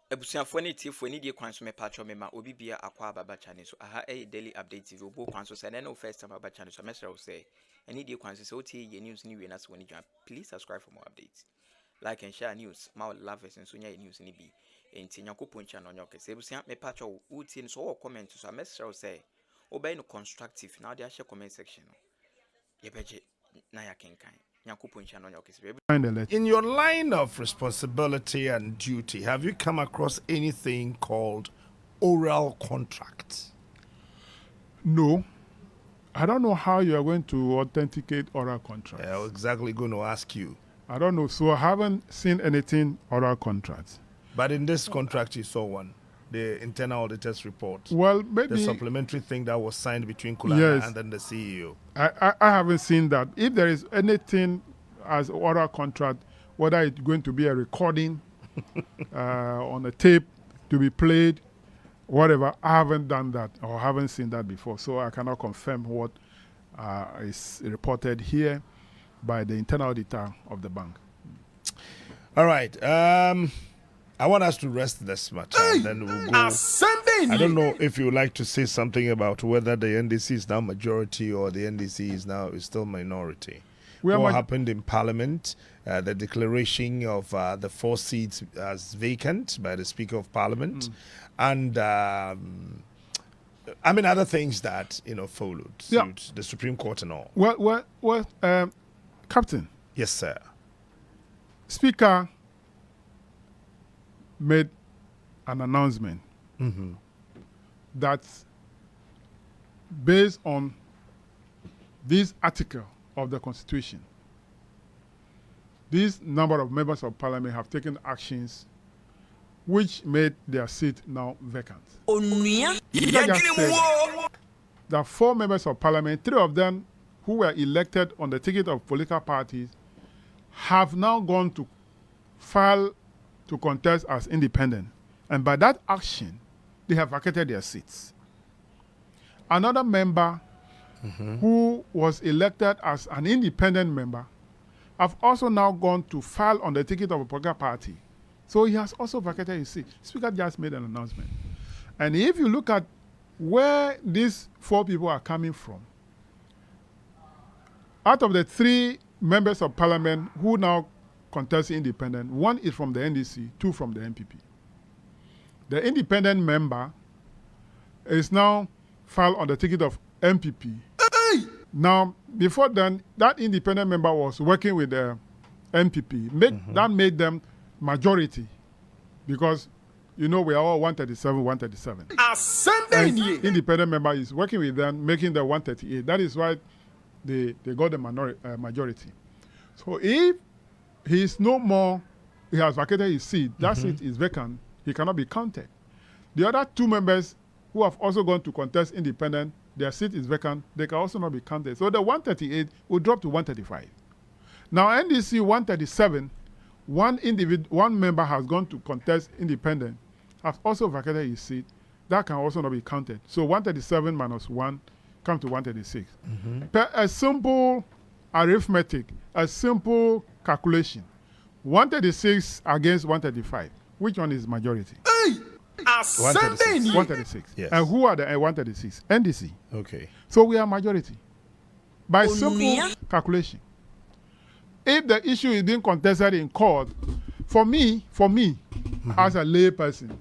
Ebusuafo ne tiefo ni die kwan so me patcho me ma obi bia akwa baba channel so aha daily update TV obo kwan so say na no first time baba channel so mesra wo say any die kwan so say otie ye news ni we na so ni dwan please subscribe for more updates like and share news ma love us so nya news ni bi enti nyakopon channel nyoke say ebusua me patcho wo tie ni so wo comment so mesra wo say obey no constructive na dey share comment section no ye beje na ya kenkan. In your line of responsibility and duty, have you come across anything called oral contracts? No. I don't know how you are going to authenticate oral contracts. I was exactly going to ask you. I don't know. So I haven't seen anything oral contracts. But in this contract, you saw one. The internal auditors report. Well, maybe the supplementary thing that was signed between Kulana and then the CEO. I haven't seen that. If there is anything as oral contract, whether it's going to be a recording on a tape to be played, whatever, I haven't done that or haven't seen that before. So I cannot confirm what is reported here by the internal auditor of the bank. All right. I want us to rest this much, and then we'll go. I don't know if you would like to say something about whether the NDC is now majority or the NDC is still minority. What happened in Parliament? The declaration of the 4 seats as vacant by the Speaker of Parliament, and I mean other things that followed suit, the Supreme Court and all. Well, Captain. Yes, sir. Speaker made an announcement that based on this article of the Constitution, this number of members of Parliament have taken actions which made their seat now vacant. There are 4 members of Parliament, 3 of them who were elected on the ticket of political parties have now gone to file to contest as independent. And by that action, they have vacated their seats. Another member who was elected as an independent member have also now gone to file on the ticket of a political party. So he has also vacated his seat. Speaker just made an announcement. And if you look at where these 4 people are coming from, out of the 3 members of Parliament who now contest independent, 1 is from the NDC, 2 from the NPP. The independent member is now filed on the ticket of NPP. Now, before then, that independent member was working with the NPP. That made them majority because, we are all 137, 137. And independent member is working with them, making the 138. That is why they got the majority. So if he is no more, he has vacated his seat, that seat is vacant, he cannot be counted. The other 2 members who have also gone to contest independent, their seat is vacant, they can also not be counted. So the 138 will drop to 135. Now NDC 137, one member has gone to contest independent, has also vacated his seat, that can also not be counted. So 137 minus 1 comes to 136. Per a simple arithmetic, a simple calculation, 136 against 135. Which one is majority? 136. 136. Yes. And who are the 136? NDC. Okay. So we are majority. By simple calculation. If the issue is being contested in court, for me, as a lay person,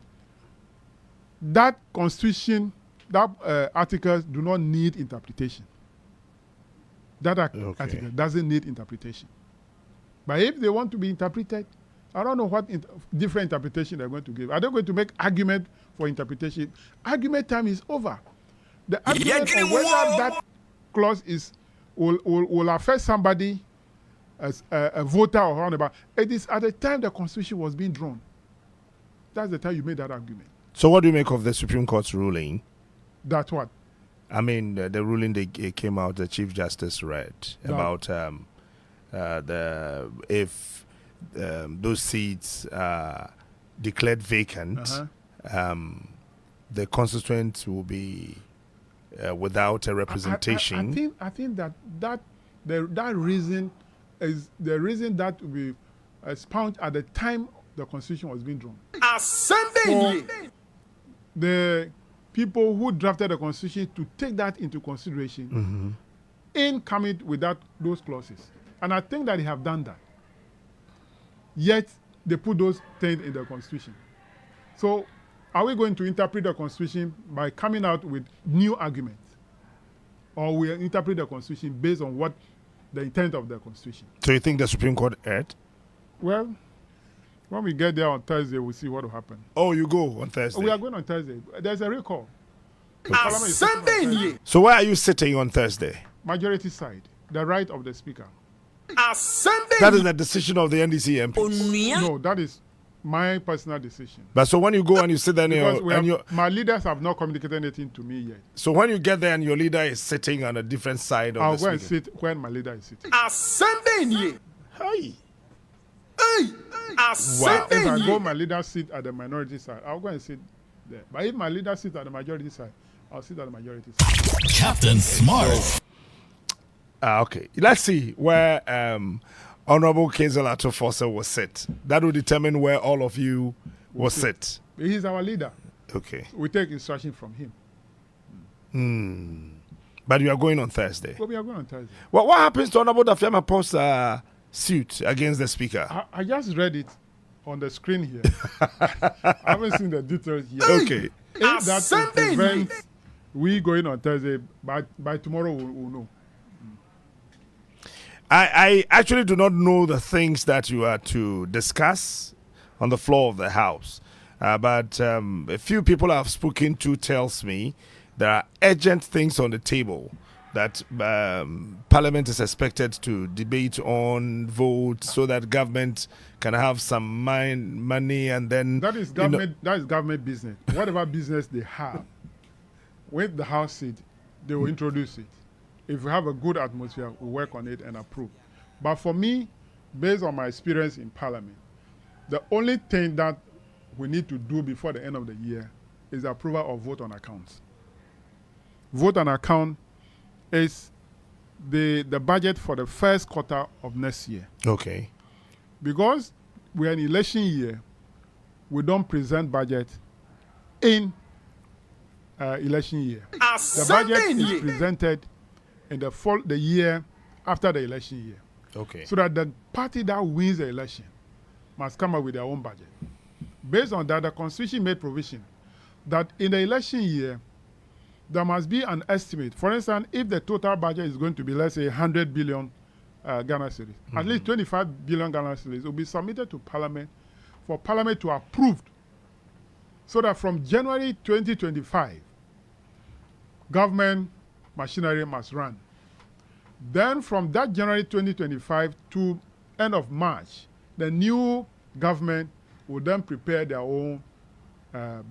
that constitution, that articles do not need interpretation. That article doesn't need interpretation. But if they want to be interpreted, I don't know what different interpretation they're going to give. Are they going to make argument for interpretation? Argument time is over. The argument on whether that clause will affect somebody as a voter or whatever, it is at the time the Constitution was being drawn. That's the time you made that argument. So what do you make of the Supreme Court's ruling? That's what? I mean, the ruling they came out, the Chief Justice read about if those seats are declared vacant, the constituents will be without a representation. I think that reason is the reason that will be expounded at the time the constitution was being drawn. Assembly. The people who drafted the constitution to take that into consideration in coming with those clauses. And I think that they have done that. Yet, they put those things in the constitution. So, are we going to interpret the constitution by coming out with new arguments? Or we interpret the constitution based on what the intent of the constitution? So you think the Supreme Court erred? Well, when we get there on Thursday, we'll see what will happen. Oh, you go on Thursday? We are going on Thursday. There's a recall. Assembly. So where are you sitting on Thursday? Majority side, the right of the speaker. Assembly. That is the decision of the NDC MP. No, that is my personal decision. But so when you go and you sit there Because my leaders have not communicated anything to me yet. so when you get there and your leader is sitting on a different side of I'll the go and speaker. sit when my leader is sitting. Assembly. Hi. Assembly. If I go my leader sit at the minority side, I'll go and sit there. But if my leader sits at the majority side, I'll sit at the majority side. Captain Smart. Okay. Let's see where Honorable Kesi Forcer will sit. That will determine where all of you will sit. He's our leader. Okay. We take instruction from him. But you are going on Thursday. But we are going on Thursday. What happens to Honorable Dafiama Post's suit against the speaker? I just read it on the screen here. I haven't seen the details yet. Okay. If that prevents we going on Thursday, by tomorrow we'll know. I actually do not know the things that you are to discuss on the floor of the House. But a few people I've spoken to tells me there are urgent things on the table that Parliament is expected to debate on, vote, so that government can have some money and then... That is government. That is government business. Whatever business they have, with the House seat, they will introduce it. If we have a good atmosphere, we work on it and approve. But for me, based on my experience in Parliament, the only thing that we need to do before the end of the year is the approval of vote on accounts. Vote on account is the budget for the first quarter of next year. Okay. Because we're in election year, we don't present budget in election year. The budget is presented in the year after the election year. Okay. So that the party that wins the election must come up with their own budget. Based on that, the Constitution made provision that in the election year, there must be an estimate. For instance, if the total budget is going to be, let's say, 100 billion Ghana cedis, at least 25 billion Ghana cedis will be submitted to Parliament for Parliament to approve. So that from January 2025, government machinery must run. Then from that January 2025 to end of March, the new government will then prepare their own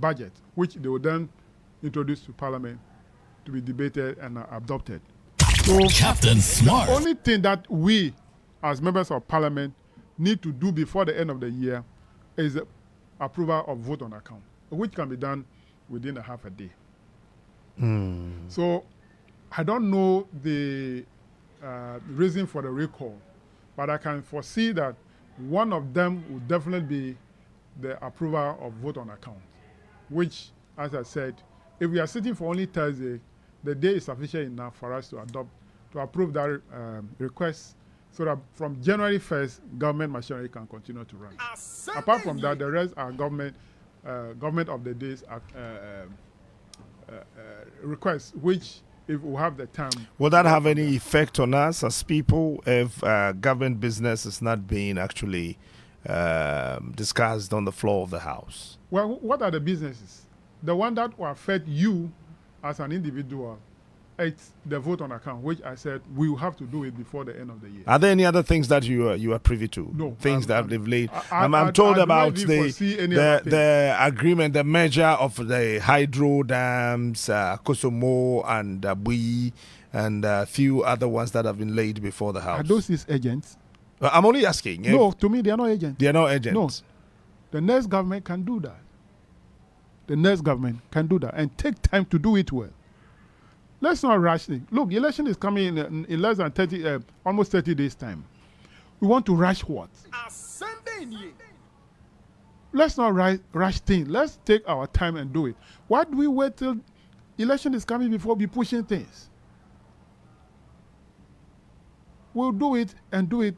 budget, which they will then introduce to Parliament to be debated and adopted. So Captain Smart. the only thing that we, as members of Parliament, need to do before the end of the year is the approval of vote on account, which can be done within a half a day. So I don't know the reason for the recall, but I can foresee that one of them will definitely be the approval of vote on account, which, as I said, if we are sitting for only Thursday, the day is sufficient enough for us to approve that request, so that from January 1st, government machinery can continue to run. Apart from that, the rest are government of the days requests, which, if we have the time... Will that have any effect on us as people if government business is not being actually discussed on the floor of the House? Well, what are the businesses? The one that will affect you as an individual, it's the vote on account, which I said we will have to do it before the end of the year. Are there any other things that you are privy to? No. Things that they've laid. I'm I told do about not even foresee any other thing. the agreement, the measure of the hydro dams, Kosomo and Bui, and a few other ones that have been laid before the House. Are those his agents? I'm only asking. No, to me, they are not agents. They are not agents. No. The next government can do that. The next government can do that and take time to do it well. Let's not rush it. Look, the election is coming in less than almost 30 days' time. We want to rush what? let's not rush things. Let's take our time and do it. Why do we wait till election is coming before we pushing things? We'll do it and do it,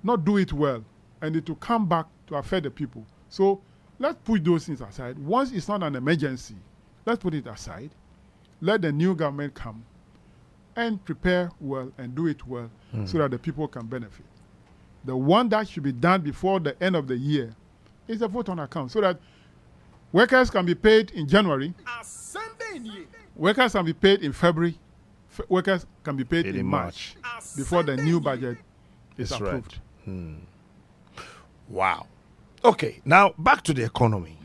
not do it well, and it will come back to affect the people. So let's put those things aside. Once it's not an emergency, let's put it aside. Let the new government come and prepare well and do it well so that the people can benefit. The one that should be done before the end of the year is a vote on account so that workers can be paid in January, workers can be paid in February, workers can be paid in March before the new budget is approved. Right. Wow. Okay, now back to the economy.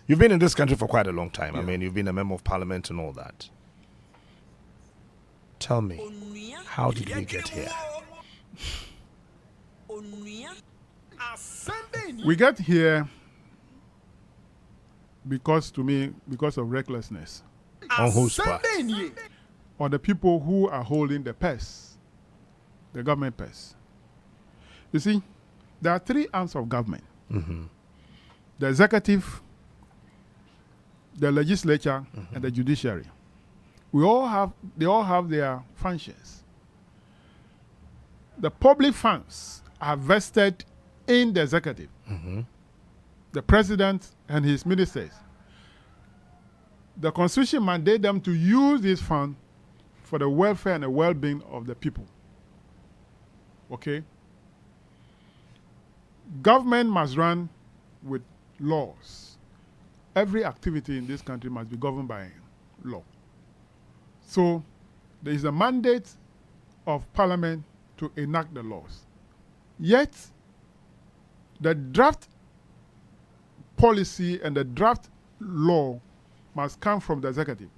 You've been in this country for quite a long time. I mean, you've been a member of parliament and all that. Tell me, how did we get here? We get here because of recklessness. On whose part? Or the people who are holding the purse, the government purse. You see, there are three arms of government. The executive, the legislature, and the judiciary. They all have their functions. The public funds are vested in the executive, the president and his ministers. The constitution mandates them to use this fund for the welfare and the well-being of the people. Okay? Government must run with laws. Every activity in this country must be governed by law. So there is a mandate of Parliament to enact the laws. Yet, the draft policy and the draft law must come from the executive.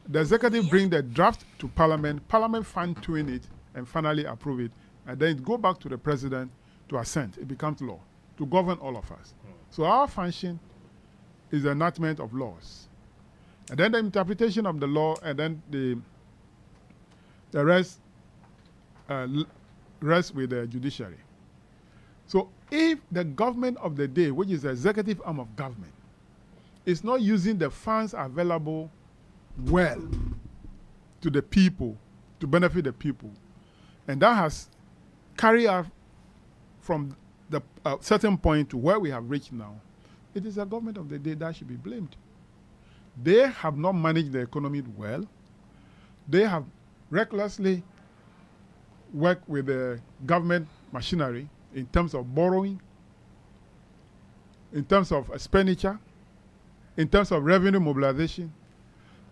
The executive bring the draft to Parliament, Parliament fine-tune it and finally approve it, and then it go back to the president to assent. It becomes law to govern all of us. So our function is the enactment of laws. And then the interpretation of the law, and then the rest rests with the judiciary. So if the government of the day, which is the executive arm of government, is not using the funds available well to the people, to benefit the people, and that has carried us from the certain point to where we have reached now, it is the government of the day that should be blamed. They have not managed the economy well. They have recklessly worked with the government machinery in terms of borrowing, in terms of expenditure, in terms of revenue mobilization,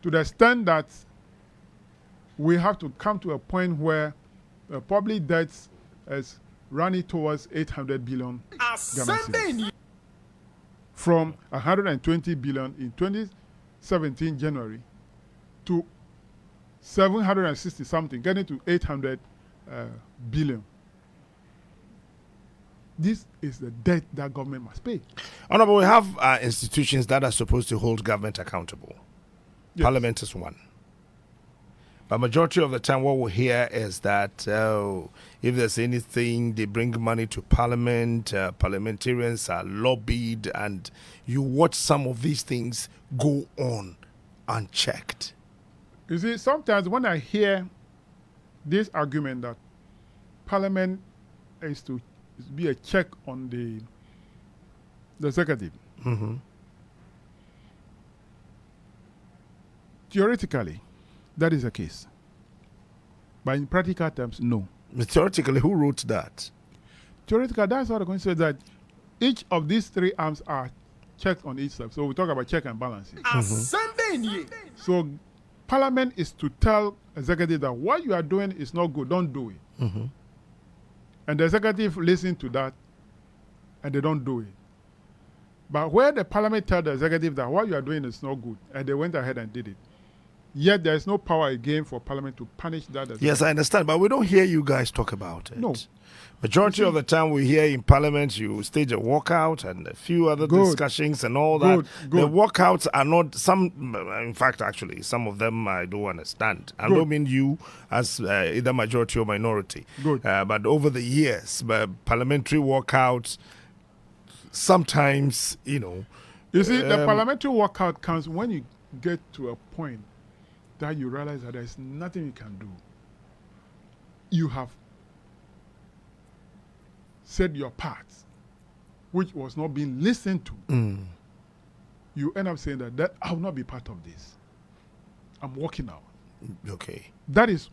to the extent that we have to come to a point where public debt is running towards 800 billion Ghana cedis. From 120 billion in 2017 January to 760 something, getting to 800 billion. This is the debt that government must pay. Honorable, we have institutions that are supposed to hold government accountable. Yes. Parliament is one. But majority of the time what we hear is that if there's anything, they bring money to Parliament, parliamentarians are lobbied, and you watch some of these things go on unchecked. You see, sometimes when I hear this argument that Parliament is to be a check on the executive, theoretically, that is the case. But in practical terms, no. Theoretically, who wrote that? Theoretically, that's what I'm going to say, that each of these three arms are checked on each side. So we talk about check and balances. So Parliament is to tell executive that what you are doing is not good, don't do it. And the executive listens to that and they don't do it. But where the Parliament tells the executive that what you are doing is not good, and they went ahead and did it, yet there is no power again for Parliament to punish that. Yes, I understand, but we don't hear you guys talk about it. No. Majority of the time we hear in Parliament, you stage a walkout and a few other discussions and all that. The walkouts are not, in fact, actually, some of them I don't understand. I don't mean you as either majority or minority. But over the years, parliamentary walkouts, sometimes, you know. You see, the parliamentary workout comes when you get to a point that you realize that there's nothing you can do. You have said your part, which was not being listened to. You end up saying that I will not be part of this. I'm walking out. Okay. That is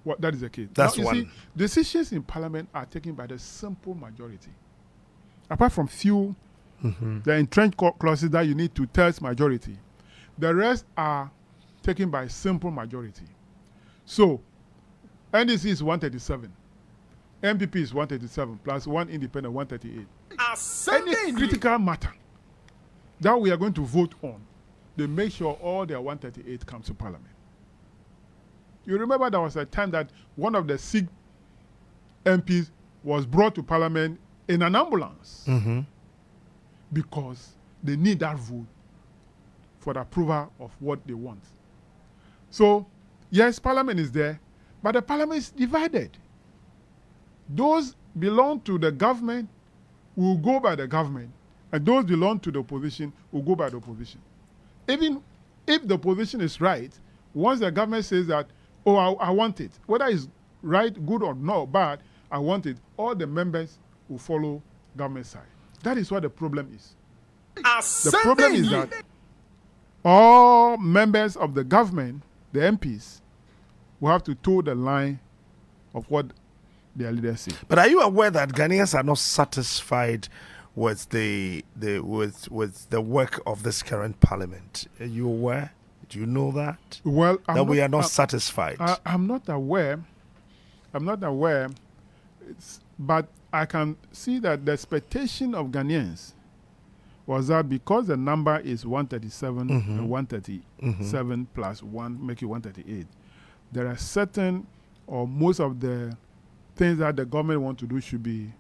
the case. That's now, one. See, decisions in Parliament are taken by the simple majority. Apart from few, the entrenched clauses that you need to test majority, the rest are taken by simple majority. So, NDC is 137, MPP is 137 plus one independent 138. Any critical matter that we are going to vote on, they make sure all their 138 comes to Parliament. You remember there was a time that one of the Sikh MPs was brought to Parliament in an ambulance because they need that vote for the approval of what they want. So, yes, Parliament is there, but the Parliament is divided. Those belong to the government will go by the government, and those belong to the opposition will go by the opposition. Even if the opposition is right, once the government says that, oh, I want it, whether it's right, good or no, bad, I want it, all the members will follow government side. That is what the problem is. The problem is that all members of the government, the MPs, will have to toe the line of what their leaders say. But are you aware that Ghanaians are not satisfied with the work of this current parliament? Are you aware? Do you know that? Well, we are not satisfied. I'm not aware. I'm not aware. But I can see that the expectation of Ghanaians was that because the number is 137 and 137 plus 1 make it 138, there are certain or most of the things that the government want to do should be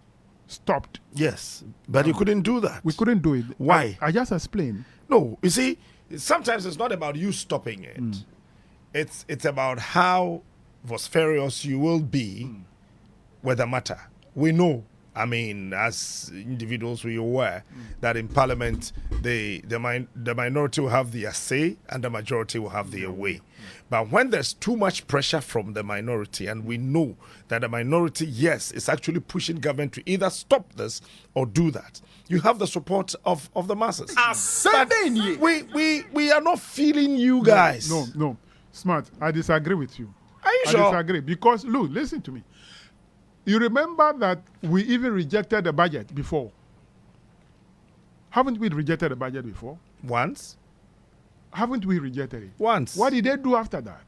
stopped. Yes, but you couldn't do that. We couldn't do it. Why? I just explained. No, you see, sometimes it's not about you stopping it. It's about how vociferous you will be with the matter. We know, I mean, as individuals, we are aware that in Parliament, the minority will have their say and the majority will have their way. But when there's too much pressure from the minority, and we know that the minority, yes, is actually pushing government to either stop this or do that, you have the support of the masses. But we are not feeling you guys. No. Smart, I disagree with you. Are you sure? I disagree because, look, listen to me. You remember that we even rejected the budget before. Haven't we rejected the budget before? Once. Haven't we rejected it? Once. What did they do after that?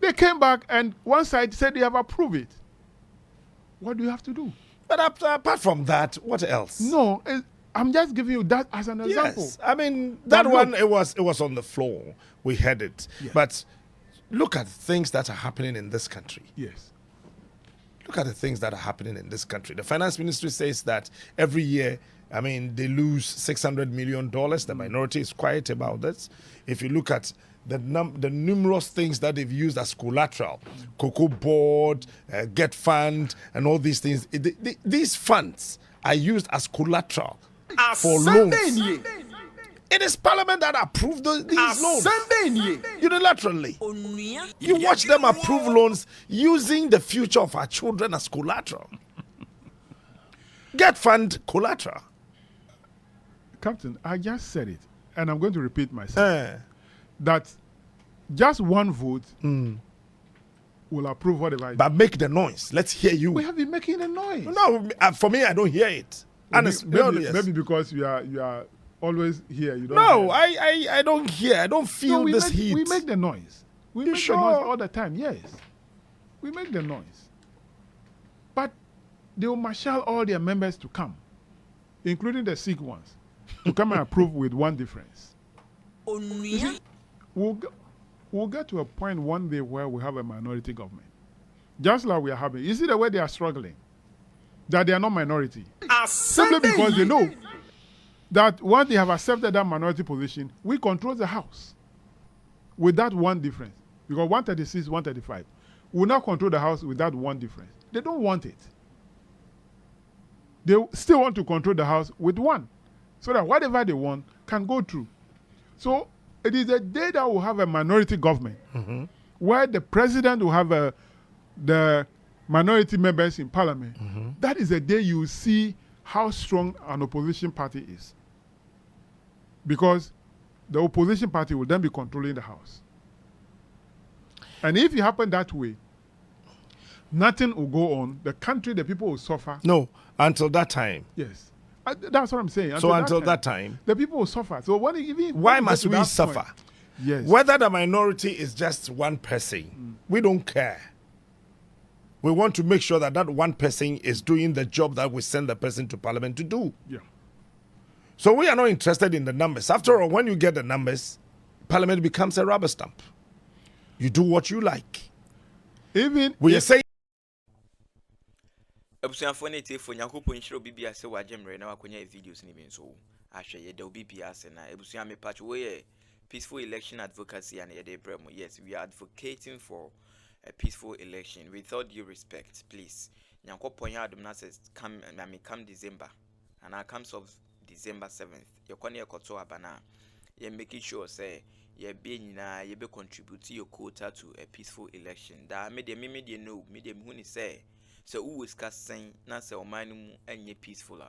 They came back and one side said they have approved it. What do you have to do? But apart from that, what else? No, I'm just giving you that as an example. Yes, I mean, that one, it was on the floor. We had it. Yeah. But look at things that are happening in this country. Yes. Look at the things that are happening in this country. The finance ministry says that every year, I mean, they lose $600 million. The minority is quiet about this. If you look at the numerous things that they've used as collateral, Cocoa Board, Get Fund, and all these things, these funds are used as collateral for loans. It is Parliament that approved these loans unilaterally. You watch them approve loans using the future of our children as collateral. Get Fund collateral. Captain, I just said it, and I'm going to repeat myself. That just one vote will approve whatever I do. But make the noise. Let's hear you. We have been making a noise. No, for me, I don't hear it. Maybe because you are always here. You don't. No, hear. I don't hear. I don't feel this heat. We make the noise. We make the noise all the time. Yes, we make the noise. But they will marshal all their members to come, including the sick ones, to come and approve with one difference. You see, we'll get to a point one day where we have a minority government, just like we are having. You see the way they are struggling, that they are not minority, simply because they know that once they have accepted that minority position, we control the House with that one difference. Because 136, 135, we now control the House with that one difference. They don't want it. they still want to control the house with one, so that whatever they want can go through. So it is a day that will have a minority government, where the president will have the minority members in parliament. That is a day you will see how strong an opposition party is, because the opposition party will then be controlling the house. And if it happens that way, nothing will go on. The country, the people will suffer. No, until that time. Yes. That's what I'm saying. Until that time, the people will suffer. So why must we suffer? Yes. Whether the minority is just one person, we don't care. We want to make sure that that one person is doing the job that we send the person to parliament to do. Yeah. So we are not interested in the numbers. After all, when you get the numbers, parliament becomes a rubber stamp. You do what you like. Even we are saying. Ebusuafo na etifo Nyankopon hiro bibia se wajemre na wakonya videos ni bi nso ahwe ye de bibia se na ebusua me patch we peaceful election advocacy and ye de bremo. Yes, we are advocating for a peaceful election with all due respect. Please, Nyankopon ya adom na says come December and I comes of December 7th. Your kone ekoto abana. Ye making sure say ye be nyina ye be contribute your quota to a peaceful election. Da me de know me de hu ni say so who is saying na say omanu enye peaceful.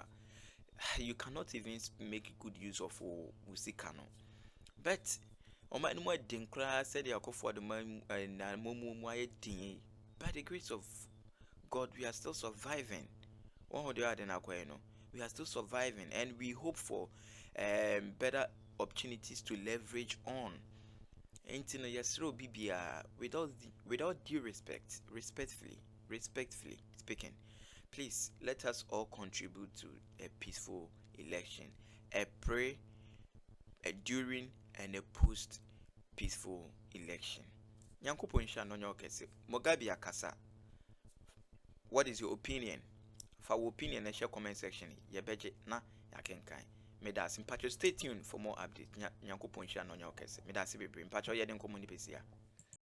You cannot even make good use of usika no. But omanu mo din kra said they for the man na momu din. By the grace of God, we are still surviving. One the other no. We are still surviving, and we hope for better opportunities to leverage on. Entino yesro bibia without due respect, respectfully speaking, please let us all contribute to a peaceful election, a pre, a during, and a post peaceful election. Nyankopon sha no nyo kese. Mogabi akasa. What is your opinion? For our opinion, share comment section. Ye beje na yakenkan. Me da simpatcho, stay tuned for more updates. Nyankopon sha no nyo kese. Me da se bebre. Mpatcho ye den komuni pesia.